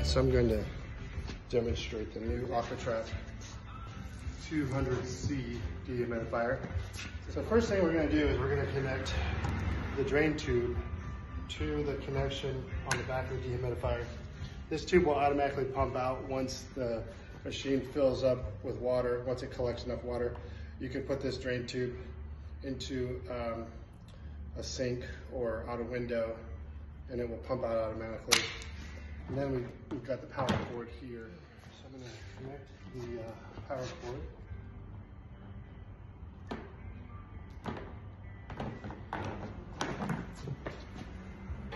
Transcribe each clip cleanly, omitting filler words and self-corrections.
So I'm going to demonstrate the new AQUA 200C dehumidifier. So first thing we're going to do is we're going to connect the drain tube to the connection on the back of the dehumidifier. This tube will automatically pump out once the machine fills up with water. Once it collects enough water, you can put this drain tube into a sink or out a window, and it will pump out automatically. And then we've got the power cord here. So I'm going to connect the power cord.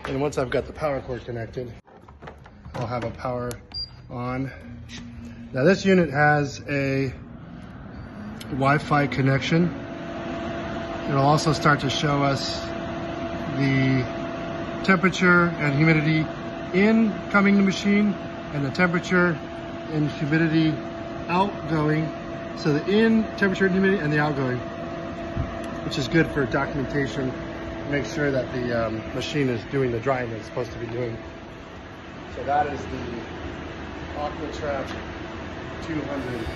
And once I've got the power cord connected, I'll have a power on. Now this unit has a Wi-Fi connection. It'll also start to show us the temperature and humidity incoming the machine and the temperature and humidity outgoing. So the in temperature and humidity and the outgoing, which is good for documentation. Make sure that the machine is doing the drying that it's supposed to be doing. So that is the AQUA 200